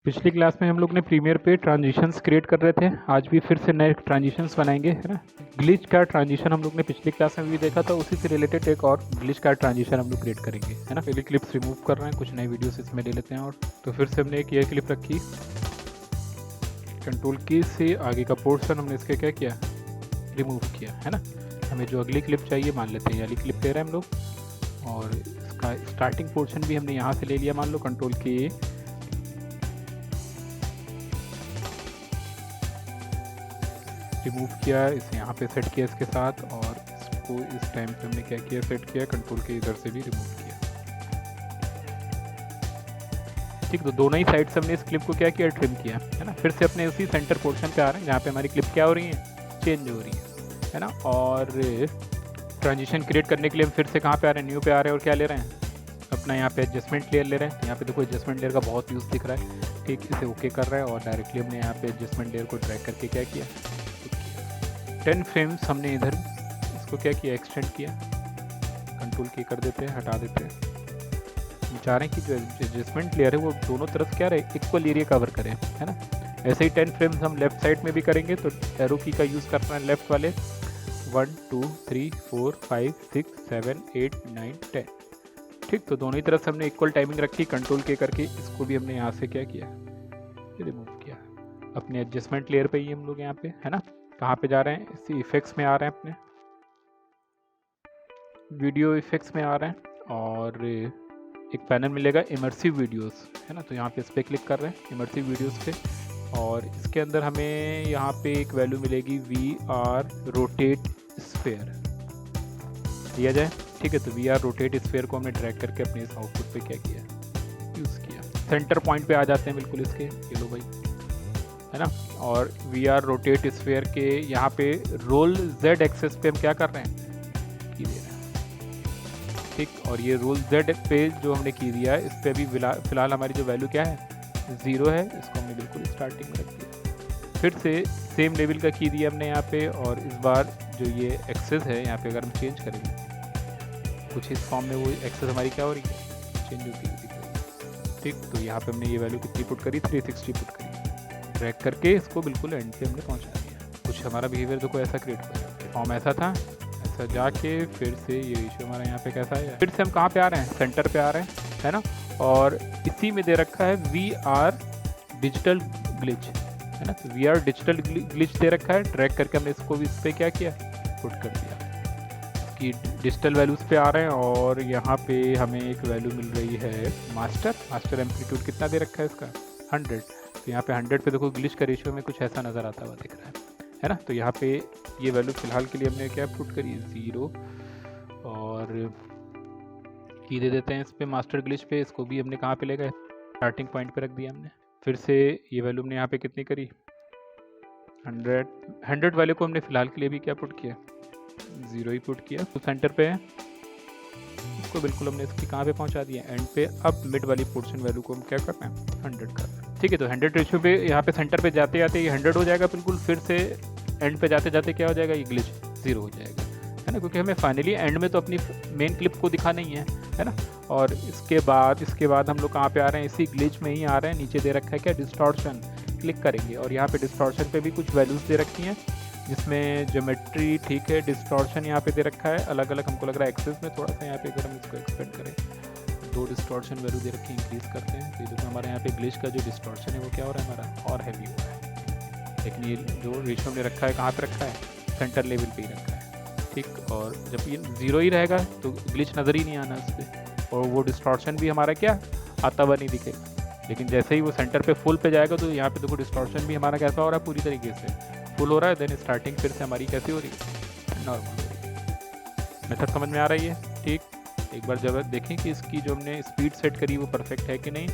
पिछली क्लास में हम लोग ने प्रीमियर पे ट्रांजिशंस क्रिएट कर रहे थे, आज भी फिर से नए ट्रांजिशंस बनाएंगे, है ना। ग्लिच का ट्रांजिशन हम लोग ने पिछली क्लास में भी देखा था, उसी से रिलेटेड एक और ग्लिच का ट्रांजिशन हम लोग क्रिएट करेंगे, है ना। पहले क्लिप्स रिमूव कर रहे हैं, कुछ नए वीडियोस इसमें ले लेते हैं। और तो फिर से हमने एक ये क्लिप रखी, कंट्रोल की से आगे का पोर्शन हमने इसके क्या किया, रिमूव किया, है ना। हमें जो अगली क्लिप चाहिए मान लेते हैं ये वाली क्लिप ले रहे हैं हम लोग, और इसका स्टार्टिंग पोर्शन भी हमने यहाँ से ले लिया, मान लो कंट्रोल की रिमूव किया, इसे यहाँ पे सेट किया इसके साथ, और इसको इस टाइम पे हमने क्या किया, सेट किया, कंट्रोल के इधर से भी रिमूव किया। ठीक, तो दोनों ही साइड से हमने इस क्लिप को क्या किया, ट्रिम किया, है ना। फिर से अपने उसी सेंटर पोर्शन पे आ रहे हैं जहाँ पे हमारी क्लिप क्या हो रही है, चेंज हो रही है ना। और ट्रांजिशन क्रिएट करने के लिए हम फिर से कहाँ पे आ रहे हैं, न्यू पे आ रहे हैं, और क्या ले रहे हैं, अपना यहाँ पे एडजस्टमेंट लेयर ले रहे हैं। यहाँ पे देखो एडजस्टमेंट लेयर का बहुत यूज़ दिख रहा है, ठीक, इसे ओके कर रहे हैं, और डायरेक्टली हमने यहाँ पे एडजस्टमेंट लेयर को ड्रैग करके क्या किया, 10 फ्रेम्स हमने इधर इसको क्या किया, एक्सटेंड किया, कंट्रोल की कर देते हैं, हटा देते हैं। हम चाह रहे हैं कि जो एडजस्टमेंट लेयर है वो दोनों तरफ क्या रहे, इक्वल एरिया कवर करें, है ना। ऐसे ही 10 फ्रेम्स हम लेफ्ट साइड में भी करेंगे, तो एरो की का यूज़ करना है लेफ्ट वाले, 1 2 3 4 5 6 7 8 9 10। ठीक, तो दोनों ही तरफ से हमने इक्वल टाइमिंग रखी, कंट्रोल के करके इसको भी हमने यहाँ से क्या किया, रिमूव किया। अपने एडजस्टमेंट लेयर पे ही हम लोग यहाँ पे, है ना, कहाँ पे जा रहे हैं, इसी इफेक्ट्स में आ रहे हैं, अपने वीडियो इफेक्ट्स में आ रहे हैं, और एक पैनल मिलेगा इमर्सिव वीडियोस, है ना। तो यहाँ पे इस पर क्लिक कर रहे हैं इमर्सिव वीडियोस पे, और इसके अंदर हमें यहाँ पे एक वैल्यू मिलेगी VR रोटेट स्फेयर दिया जाए, ठीक है। तो VR रोटेट स्फेयर को हमने ड्रैग करके अपने इस आउटपुट पे क्या किया, यूज़ किया। सेंटर पॉइंट पे आ जाते हैं बिल्कुल इसके, ये लो भाई, है ना। और VR रोटेट स्फेयर के यहाँ पे रोल Z एक्सेस पे हम क्या कर रहे हैं, की दे रहे हैं, ठीक। और ये रोल Z पे जो हमने की दिया है, इस पर अभी फिलहाल हमारी जो वैल्यू क्या है, 0 है, इसको हमने बिल्कुल स्टार्टिंग में रख दिया। फिर से सेम लेवल का की दिया हमने यहाँ पे, और इस बार जो ये एक्सेस है यहाँ पे अगर हम चेंज करेंगे कुछ इस फॉर्म में, वो एक्सेस हमारी क्या हो रही है, चेंज होती है, दिख रही है, ठीक। तो यहाँ पे हमने ये वैल्यू कितनी पुट करी, 360 पुट करी, ड्रैग करके इसको बिल्कुल एंड पे हमने पहुँचा दिया। कुछ हमारा बिहेवियर देखो ऐसा क्रिएट हो गया, फॉर्म ऐसा था, ऐसा जाके फिर से ये इशू हमारा यहाँ पे कैसा है, फिर से हम कहाँ पे आ रहे हैं, सेंटर पे आ रहे हैं, है ना। और इसी में दे रखा है VR डिजिटल ग्लिच, है ना। तो VR डिजिटल ग्लिच दे रखा है, ड्रैग करके हमने इसको भी इस पर क्या किया, पुट कर दिया। इसकी डिजिटल वैल्यूज़ पे आ रहे हैं, और यहाँ पे हमें एक वैल्यू मिल रही है मास्टर एम्पलीट्यूड कितना दे रखा है इसका, 100। तो यहाँ पे 100 पे देखो ग्लिच का रेशियो में कुछ ऐसा नज़र आता हुआ दिख रहा है ना। तो यहाँ पे ये वैल्यू फिलहाल के लिए हमने क्या पुट करी, 0, और की दे देते हैं इस पे मास्टर ग्लिच पे, इसको भी हमने कहाँ पे ले गए, स्टार्टिंग पॉइंट पे रख दिया हमने। फिर से ये वैल्यू हमने यहाँ पे कितनी करी, 100 वाले को हमने फिलहाल के लिए भी क्या पुट किया, 0 ही पुट किया। तो सेंटर पे है, इसको बिल्कुल हमने इसकी कहाँ पे पहुँचा दिया, एंड पे। अब मिड वाली पोर्शन वैल्यू को हम क्या कर रहे हैं, 100 कर रहे हैं, ठीक है। तो 100 रेशियो पे यहाँ पे सेंटर पे जाते जाते ये 100 हो जाएगा बिल्कुल, फिर से एंड पे जाते जाते क्या हो जाएगा, ये ग्लिच 0 हो जाएगा, है ना, क्योंकि हमें फाइनली एंड में तो अपनी मेन क्लिप को दिखाना ही है ना। और इसके बाद हम लोग कहाँ पे आ रहे हैं, इसी ग्लिच में ही आ रहे हैं, नीचे दे रखा है क्या, डिस्टॉर्शन, क्लिक करेंगे, और यहाँ पे डिस्टॉर्शन पे भी कुछ वैल्यूज़ दे रखी हैं, जिसमें ज्योमेट्री, ठीक है, डिस्टॉर्शन यहाँ पे दे रखा है अलग अलग, हमको लग रहा है एक्सेस में थोड़ा सा, यहाँ पे अगर हम इसको एक्सपेंड करें, 2 डिस्टॉर्शन वैल्यू दे रखी है, इंक्रीज करते हैं, तो देखो हमारे यहाँ पे ग्लिच का जो डिस्टॉर्शन है वो क्या हो रहा है हमारा, और हैवी हो रहा है। लेकिन ये जो रेशियो हमने रखा है कहाँ पे रखा है, सेंटर लेवल पे ही रखा है, ठीक। और जब ये 0 ही रहेगा तो ग्लिच नज़र ही नहीं आना इस पर, और वो डिस्टॉर्शन भी हमारा क्या आता हुआ नहीं दिखेगा। लेकिन जैसे ही वो सेंटर पे फुल पे जाएगा तो यहाँ पे देखो डिस्टॉर्शन भी हमारा कैसा हो रहा है, पूरी तरीके से फुल हो रहा है, देन स्टार्टिंग फिर से हमारी कैसी हो रही है, नॉर्मल हो रही है। मेथड समझ में आ रही है, ठीक। एक बार जब देखें कि इसकी जो हमने स्पीड सेट करी वो परफेक्ट है कि नहीं।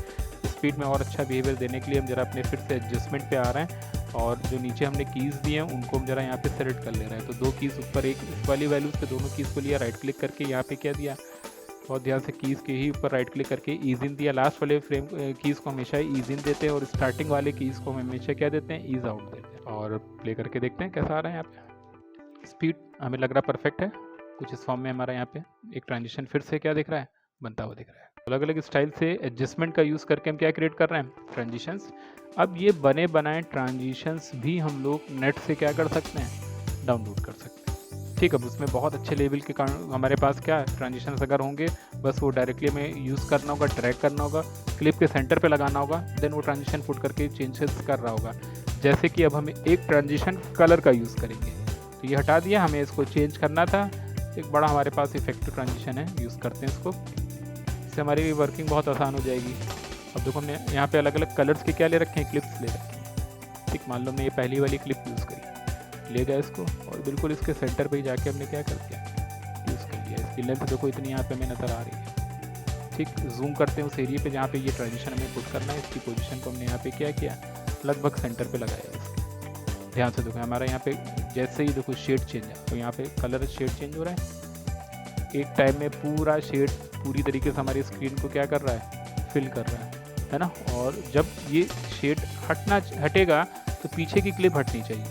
स्पीड में और अच्छा बिहेवियर देने के लिए हम जरा अपने फिर से एडजस्टमेंट पे आ रहे हैं, और जो नीचे हमने कीज़ दिए हैं उनको हम जरा यहाँ पे सेलेक्ट कर ले रहे हैं। तो 2 कीज़ ऊपर, एक इस वाली वैल्यूज़ पे दोनों कीज़ को लिया, राइट क्लिक करके यहाँ पे क्या दिया, बहुत ध्यान से कीज़ के ही ऊपर राइट क्लिक करके ईज इन दिया। लास्ट वाले फ्रेम कीज़ को हमेशा ईज इन देते हैं, और स्टार्टिंग वाले कीज़ को हमेशा क्या देते हैं, ईज आउट देते हैं। और प्ले करके देखते हैं कैसा आ रहा है यहाँ पे, स्पीड हमें लग रहा है परफेक्ट है, कुछ इस फॉर्म में हमारा यहाँ पे एक ट्रांजिशन फिर से क्या दिख रहा है, बनता हुआ दिख रहा है। अलग अलग स्टाइल से एडजस्टमेंट का यूज़ करके हम क्या क्रिएट कर रहे हैं, ट्रांजिशंस। अब ये बने बनाए ट्रांजिशंस भी हम लोग नेट से क्या कर सकते हैं, डाउनलोड कर सकते हैं। ठीक है, अब उसमें बहुत अच्छे लेवल के कारण हमारे पास क्या है, ट्रांजिशंस अगर होंगे बस वो डायरेक्टली हमें यूज़ करना होगा, ड्रैग करना होगा, क्लिप के सेंटर पे लगाना होगा, देन वो ट्रांजिशन पुट करके चेंजेस कर रहा होगा। जैसे कि अब हमें एक ट्रांजिशन कलर का यूज़ करेंगे, तो ये हटा दिया, हमें इसको चेंज करना था। एक बड़ा हमारे पास इफेक्टिव ट्रांजिशन है, यूज़ करते हैं इसको, इससे हमारी वर्किंग बहुत आसान हो जाएगी। अब देखो हमने यहाँ पे अलग अलग कलर्स के क्या ले रखे हैं, क्लिप्स ले रखे हैं। ठीक, मान लो हमने ये पहली वाली क्लिप यूज़ करी, ले गया इसको और बिल्कुल इसके सेंटर पे ही जाके हमने क्या कर दिया, यूज़ कर लिया। इसकी लेंथ देखो इतनी यहाँ पे हमें नज़र आ रही है। ठीक, जूम करते हैं उस एरिया पे जहाँ पे ये ट्रांजिशन हमें पुट करना है, इसकी पोजीशन को हमने यहाँ पे क्या किया, लगभग सेंटर पे लगाया इसके। ध्यान से देखो हमारा यहाँ पे जैसे ही देखो शेड चेंज है, तो यहाँ पे कलर शेड चेंज हो रहा है। एक टाइम में पूरा शेड पूरी तरीके से हमारी स्क्रीन को क्या कर रहा है, फिल कर रहा है ना। और जब ये शेड हटेगा तो पीछे की क्लिप हटनी चाहिए।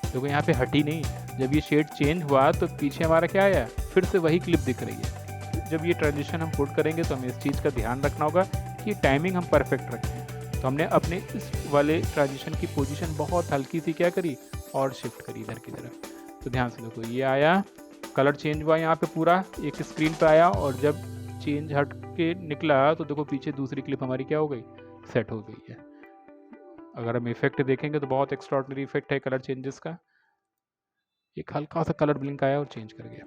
देखो यहाँ पे हटी नहीं, जब ये शेड चेंज हुआ तो पीछे हमारा क्या आया, फिर से वही क्लिप दिख रही है। जब ये ट्रांजिशन हम पुट करेंगे तो हमें इस चीज़ का ध्यान रखना होगा कि टाइमिंग हम परफेक्ट रखें। तो हमने अपने इस वाले ट्रांजिशन की पोजीशन बहुत हल्की सी क्या करी, और शिफ्ट करी इधर की तरफ। तो ध्यान से देखो ये आया, कलर चेंज हुआ यहाँ पे पूरा एक स्क्रीन पे आया, और जब चेंज हट के निकला तो देखो पीछे दूसरी क्लिप हमारी क्या हो गई, सेट हो गई है। अगर हम इफेक्ट देखेंगे तो बहुत एक्स्ट्राऑर्डिनरी इफेक्ट है कलर चेंजेस का। एक हल्का सा कलर ब्लिंक आया और चेंज कर गया।